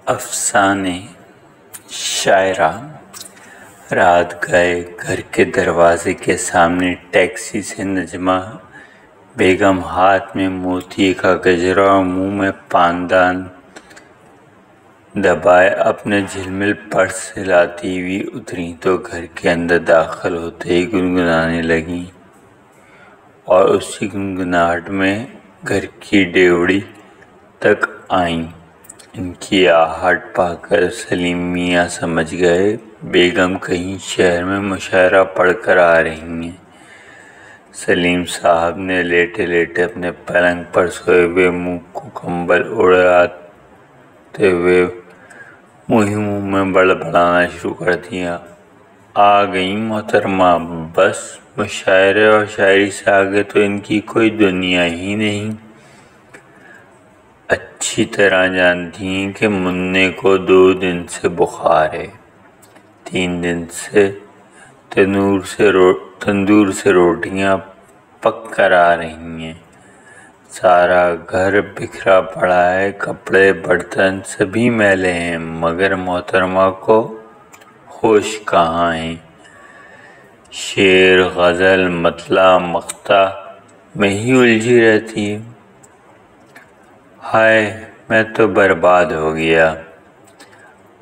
افسانے شاعرہ۔ رات گئے گھر کے دروازے کے سامنے ٹیکسی سے نجمہ بیگم ہاتھ میں موتی کا گجرا اور منہ میں پاندان دبائے اپنے جھلمل پرس سے لاتی ہوئی اتری تو گھر کے اندر داخل ہوتے ہی گنگنانے لگیں اور اسی گنگناہٹ میں گھر کی ڈیوڑی تک آئیں۔ ان کی آہٹ پا کر سلیم میاں سمجھ گئے بیگم کہیں شہر میں مشاعرہ پڑھ کر آ رہی ہیں۔ سلیم صاحب نے لیٹے لیٹے اپنے پلنگ پر سوئے ہوئے منہ کو کمبل اڑاتے ہوئے منہ میں بڑبڑانا شروع کر دیا۔ آ گئیں محترمہ، بس مشاعرے اور شاعری سے آگے تو ان کی کوئی دنیا ہی نہیں۔ اچھی طرح جانتی ہیں کہ منّے کو 2 دن سے بخار ہے، 3 دن سے تندور سے روٹیاں پک کر آ رہی ہیں۔ سارا گھر بکھرا پڑا ہے، کپڑے برتن سبھی میلے ہیں، مگر محترمہ کو ہوش کہاں ہے۔ شعر، غزل، مطلع، مقطع میں ہی الجھی رہتی ہے۔ ہائے میں تو برباد ہو گیا۔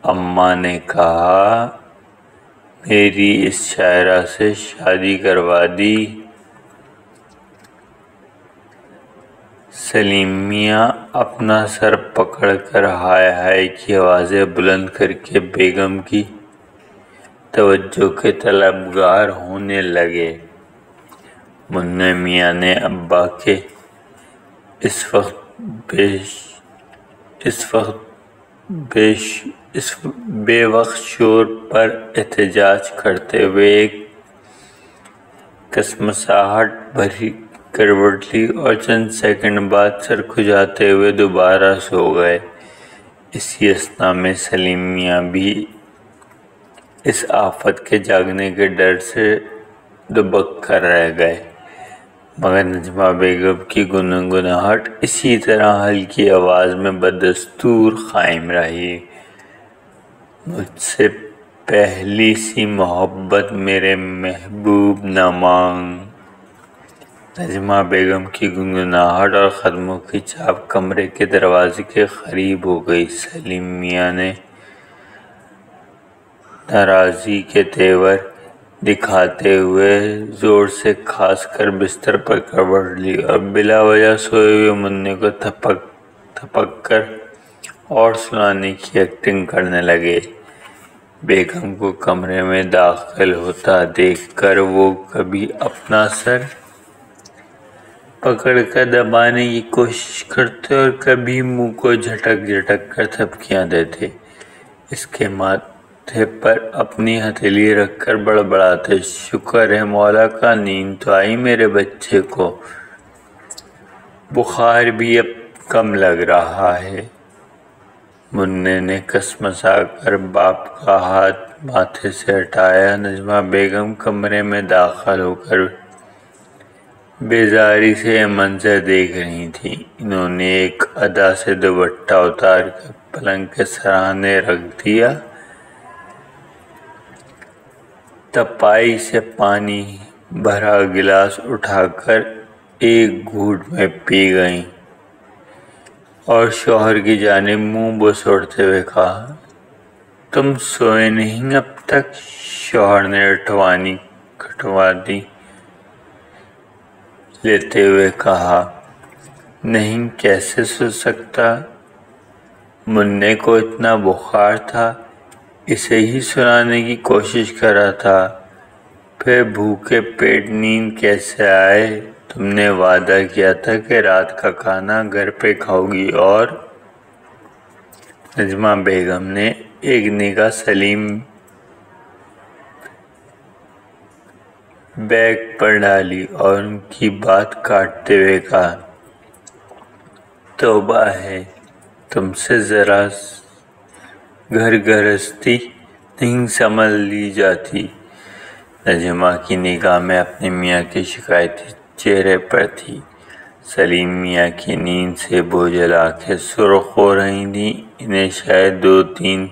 اماں نے کہا میری اس شاعرہ سے شادی کروا دی۔ سلیم میاں اپنا سر پکڑ کر ہائے ہائے کی آوازیں بلند کر کے بیگم کی توجہ کے طلبگار ہونے لگے۔ منّے میاں نے ابا کے اس بے وقت شور پر احتجاج کرتے ہوئے ایک کسمساہٹ بھری کروٹ لی اور چند سیکنڈ بعد سر کھجاتے ہوئے دوبارہ سو گئے۔ اسی اثنا میں سلیم میاں بھی اس آفت کے جاگنے کے ڈر سے دبک کر رہ گئے، مگر نجمہ بیگم کی گنگناہٹ اسی طرح ہلکی آواز میں بدستور قائم رہی۔ مجھ سے پہلی سی محبت میرے محبوب نہ مانگ۔ نجمہ بیگم کی گنگناہٹ اور قدموں کی چاپ کمرے کے دروازے کے قریب ہو گئی۔ سلیم میاں نے ناراضی کے تیور دکھاتے ہوئے زور سے کھانس کر بستر پر کروٹ لی اور بلا وجہ سوئے ہوئے منّے کو تھپک کر اور سلانے کی ایکٹنگ کرنے لگے۔ بیگم کو کمرے میں داخل ہوتا دیکھ کر وہ کبھی اپنا سر پکڑ کر دبانے کی کوشش کرتے اور کبھی منہ کو جھٹک جھٹک کر تھپکیاں دیتے۔ اس کے ماتھے پر اپنی ہتھیلی رکھ کر بڑبڑاتے، شکر ہے مولا کا نیند تو آئی میرے بچے کو، بخار بھی اب کم لگ رہا ہے۔ منّے نے کسمسا کر باپ کا ہاتھ ماتھے سے ہٹایا۔ نجمہ بیگم کمرے میں داخل ہو کر بیزاری سے یہ منظر دیکھ رہی تھیں۔ انہوں نے ایک ادا سے دوپٹہ اتار کر پلنگ کے سرانے رکھ دیا، تپائی سے پانی بھرا گلاس اٹھا کر ایک گھونٹ میں پی گئیں اور شوہر کی جانب منہ بسوڑتے ہوئے کہا، تم سوئے نہیں اب تک؟ شوہر نے کھٹوانی لیتے ہوئے کہا، نہیں کیسے سو سکتا، منّے کو اتنا بخار تھا، اسے ہی سلانے کی کوشش کر رہا تھا، پھر بھوکے پیٹ نیند کیسے آئے؟ تم نے وعدہ کیا تھا کہ رات کا کھانا گھر پہ کھاؤ گی۔ اور نجمہ بیگم نے ایک نگاہ سلیم بیگ پر ڈالی اور ان کی بات کاٹتے ہوئے کہا، توبہ ہے، تم سے ذرا گھر گرہستی نہیں سنبھال لی جاتی۔ نجمہ کی نگاہ میں اپنے میاں کے شکایتی چہرے پر تھی۔ سلیم میاں کی نیند سے بوجھل آنکھیں سرخ ہو رہی تھیں۔ انہیں شاید 2-3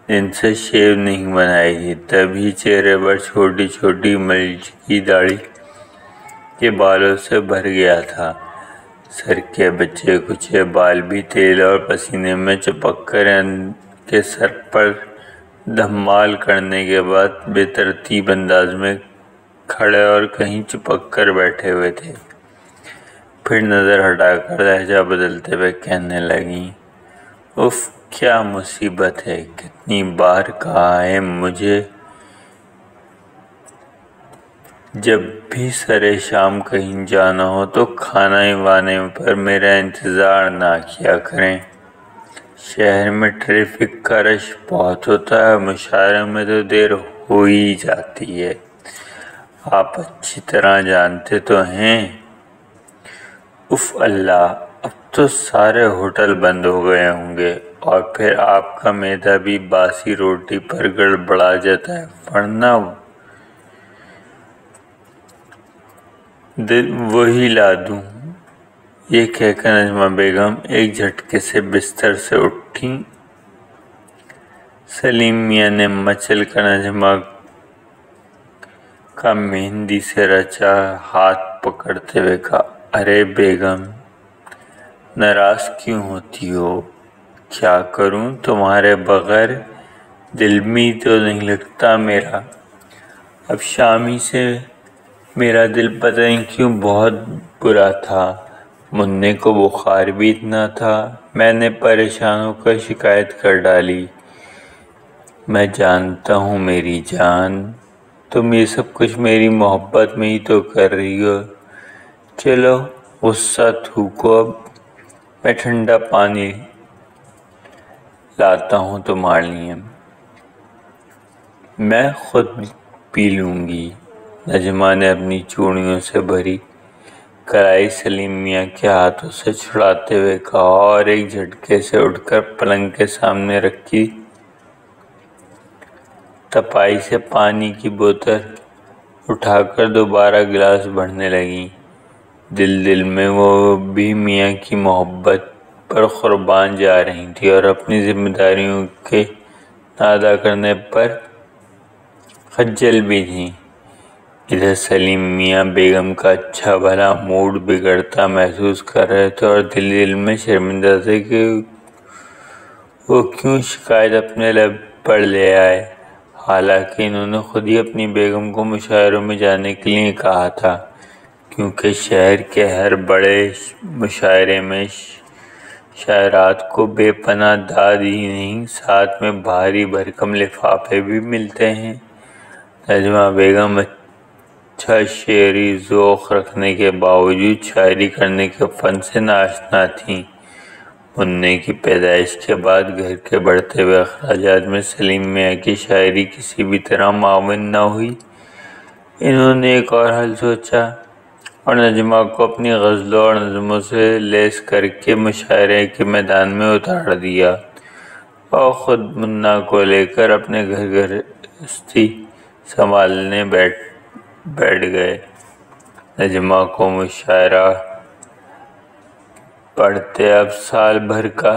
دن سے شیو نہیں بنائی تھی، تبھی چہرے پر چھوٹی چھوٹی ملچکی داڑھی کے بالوں سے بھر گیا تھا۔ سر کے بچے کچے بال بھی تیل اور پسینے میں چپک کر ان کے سر پر دھمال کرنے کے بعد بے ترتیب انداز میں کھڑے اور کہیں چپک کر بیٹھے ہوئے تھے۔ پھر نظر ہٹا کر لہجہ بدلتے ہوئے کہنے لگیں، اف کیا مصیبت ہے! کتنی بار کہا ہے مجھے جب بھی سرے شام کہیں جانا ہو تو کھانا وانے پر میرا انتظار نہ کیا کریں۔ شہر میں ٹریفک کا رش بہت ہوتا ہے، مشاعرے میں تو دیر ہو ہی جاتی ہے، آپ اچھی طرح جانتے تو ہیں۔ اف اللہ، اب تو سارے ہوٹل بند ہو گئے ہوں گے، اور پھر آپ کا معدہ بھی باسی روٹی پر گڑبڑا جاتا ہے، ورنہ وہی لا دوں۔ یہ کہہ کر نجمہ بیگم ایک جھٹکے سے بستر سے اٹھیں۔ سلیم میاں نے مچل کر نجمہ کا مہندی سے رچا ہاتھ پکڑتے ہوئے کہا، ارے بیگم، ناراض کیوں ہوتی ہو؟ کیا کروں، تمہارے بغیر دل بھی تو نہیں لگتا میرا۔ اب شامی سے میرا دل پتہ نہیں کیوں بہت برا تھا، منّے کو بخار بھی اتنا تھا، میں نے پریشان ہو کر شکایت کر ڈالی۔ میں جانتا ہوں میری جان، تم یہ سب کچھ میری محبت میں ہی تو کر رہی ہو۔ چلو غصہ تھوکو، اب میں ٹھنڈا پانی لاتا ہوں تمہارے لیے، میں خود پی لوں گی۔ نجمہ نے اپنی چوڑیوں سے بھری کلائی سلیم میاں کے ہاتھوں سے چھڑاتے ہوئے کہا، اور ایک جھٹکے سے اٹھ کر پلنگ کے سامنے رکھی تپائی سے پانی کی بوتل اٹھا کر دوبارہ گلاس بھرنے لگیں۔ دل میں وہ بھی میاں کی محبت پر قربان جا رہی تھی اور اپنی ذمہ داریوں کے نہ ادا کرنے پر خجل بھی تھیں۔ ادھر سلیم میاں بیگم کا اچھا بھلا موڈ بگڑتا محسوس کر رہے تھے اور دل میں شرمندہ تھے کہ وہ کیوں شکایت اپنے لب پر لے آئے، حالانکہ انہوں نے خود ہی اپنی بیگم کو مشاعروں میں جانے کے لیے کہا تھا، کیونکہ شہر کے ہر بڑے مشاعرے میں شاعرات کو بے پناہ داد ہی نہیں، ساتھ میں بھاری بھرکم لفافے بھی ملتے ہیں۔ نجمہ بیگم اچھا شعری ذوق رکھنے کے باوجود شاعری کرنے کے فن سے ناآشنا تھیں۔ منّے کی پیدائش کے بعد گھر کے بڑھتے ہوئے اخراجات میں سلیم میاں کی شاعری کسی بھی طرح معاون نہ ہوئی۔ انہوں نے ایک اور حل سوچا اور نجمہ کو اپنی غزلوں اور نظموں سے لیس کر کے مشاعرے کے میدان میں اتار دیا اور خود منّا کو لے کر اپنے گھر گرہستی سنبھالنے بیٹھ گئے۔ نجمہ کو مشاعرہ پڑھتے اب سال بھر کا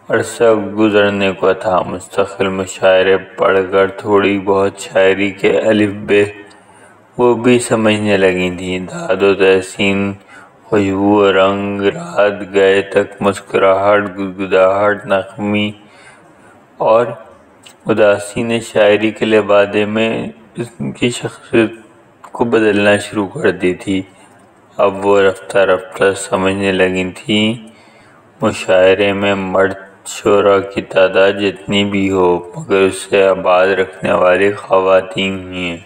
عرصہ گزرنے کو تھا۔ مستقل مشاعرے پڑھ کر تھوڑی بہت شاعری کے الف بے وہ بھی سمجھنے لگی تھیں۔ داد و تحسین، خوشبو و رنگ، رات گئے تک، مسکراہٹ، گدگداہٹ، نغمی اور اداسی نے شاعری کے لبادے میں ان کی شخصیت کو بدلنا شروع کر دی تھی۔ اب وہ رفتہ رفتہ سمجھنے لگی تھیں، مشاعرے میں مرد شعراء کی تعداد جتنی بھی ہو، مگر اسے آباد رکھنے والی خواتین ہی ہیں،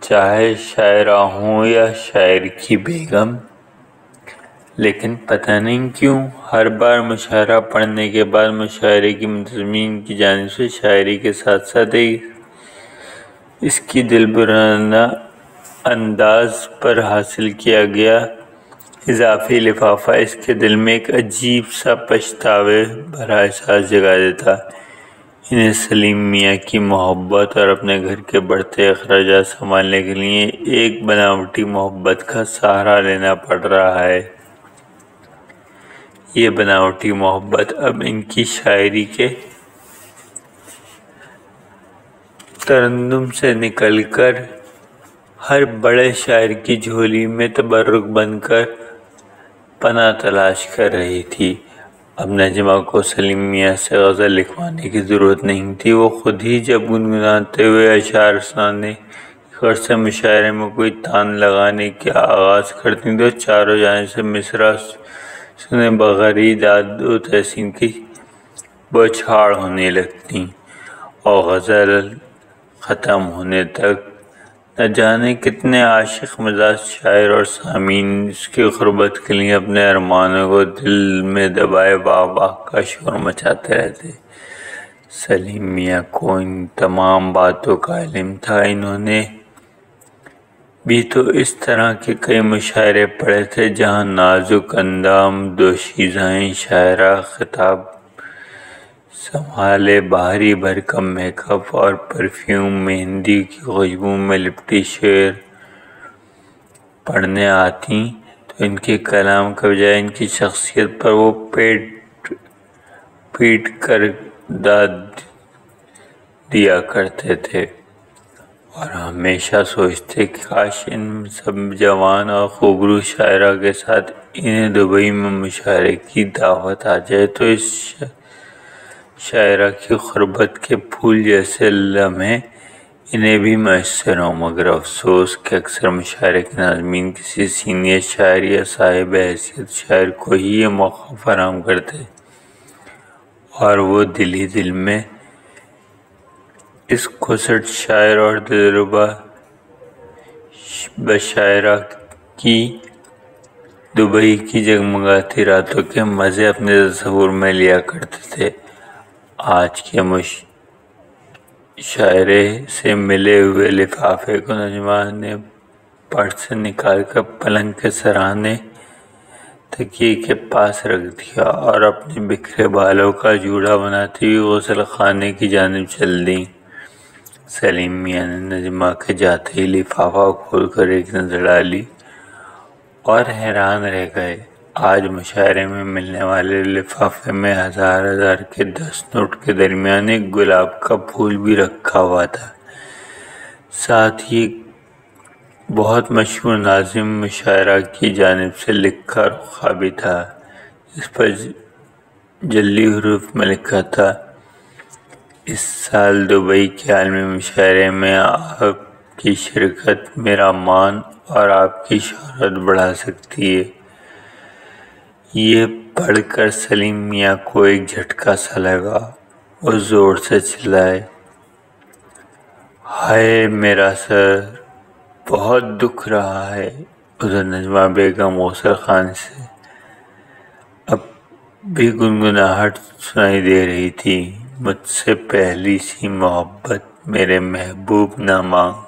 چاہے شاعرہ ہوں یا شاعر کی بیگم۔ لیکن پتہ نہیں کیوں ہر بار مشاعرہ پڑھنے کے بعد مشاعرے کی منتظمین کی جانب سے شاعری کے ساتھ ساتھ اس کی دلبرانہ انداز پر حاصل کیا گیا اضافی لفافہ اس کے دل میں ایک عجیب سا پچھتاوے بھرا احساس جگا دیتا۔ انہیں سلیم میاں کی محبت اور اپنے گھر کے بڑھتے اخراجات سنبھالنے کے لیے ایک بناوٹی محبت کا سہارا لینا پڑ رہا ہے۔ یہ بناوٹی محبت اب ان کی شاعری کے ترنم سے نکل کر ہر بڑے شاعر کی جھولی میں تبرک بن کر پناہ تلاش کر رہی تھی۔ اب نجمہ کو سلیم میاں سے غزل لکھوانے کی ضرورت نہیں تھی۔ وہ خود ہی جب گنگناتے ہوئے اشعار سنانے غرض سے مشاعرے میں کوئی تان لگانے کا آغاز کرتی تو چاروں جانب سے مصرع سنے بغیر ہی داد و تحسین کی بوچھاڑ ہونے لگتی اور غزل ختم ہونے تک نہ جانے کتنے عاشق مزاج شاعر اور سامعین اس کی غربت کے لیے اپنے ارمانوں کو دل میں دبائے واہ واہ کا شور مچاتے رہتے۔ سلیم میاں کو ان تمام باتوں کا علم تھا۔ انہوں نے بھی تو اس طرح کے کئی مشاعرے پڑھے تھے جہاں نازک اندام، دوشیزہیں شاعرہ خطاب سنبھالے بھاری بھرکم میک اپ اور پرفیوم مہندی کی خوشبو میں لپٹی شعر پڑھنے آتی تو ان کے کلام کے بجائے ان کی شخصیت پر وہ پیٹ کر داد دیا کرتے تھے اور ہمیشہ سوچتے کہ کاش ان سب جوان اور خوبرو شاعرہ کے ساتھ انہیں دبئی میں مشاعرے کی دعوت آ جائے تو اس شاعرہ کی غربت کے پھول جیسے لمحے انہیں بھی میسر ہوں، مگر افسوس کہ اکثر مشاعرے کے ناظمین کسی سینئر شاعر یا صاحب حیثیت شاعر کو ہی یہ موقع فراہم کرتے اور وہ دل ہی دل میں اس کھسٹ شاعر اور دلربا بشاعرہ کی دبئی کی جگمگاتی راتوں کے مزے اپنے تصور میں لیا کرتے تھے۔ آج کے مشاعرے سے ملے ہوئے لفافے کو نجمہ نے پرس سے نکال کر پلنگ کے سرانے تکیے کے پاس رکھ دیا اور اپنے بکھرے بالوں کا جوڑا بناتی ہوئی غسل خانے کی جانب چل دی۔ سلیم میاں نے نجمہ کے جاتے ہی لفافہ کھول کر ایک نظر ڈالی اور حیران رہ گئے۔ آج مشاعرے میں ملنے والے لفافے میں ہزار کے 10 نوٹ کے درمیان ایک گلاب کا پھول بھی رکھا ہوا تھا، ساتھ ہی بہت مشہور ناظم مشاعرہ کی جانب سے لکھا رخا بھی تھا، جس پر جلی حروف میں لکھا تھا: اس سال دبئی کے عالمی مشاعرے میں آپ کی شرکت میرا مان اور آپ کی شہرت بڑھا سکتی ہے۔ یہ پڑھ کر سلیم میاں کو ایک جھٹکا سا لگا۔ وہ زور سے چلائے: ہائے میرا سر، بہت دکھ رہا ہے۔ ادھر نجمہ بیگم غسل خانے سے اب بھی گنگناہٹ سنائی دے رہی تھی: مجھ سے پہلی سی محبت میرے محبوب نہ مانگ۔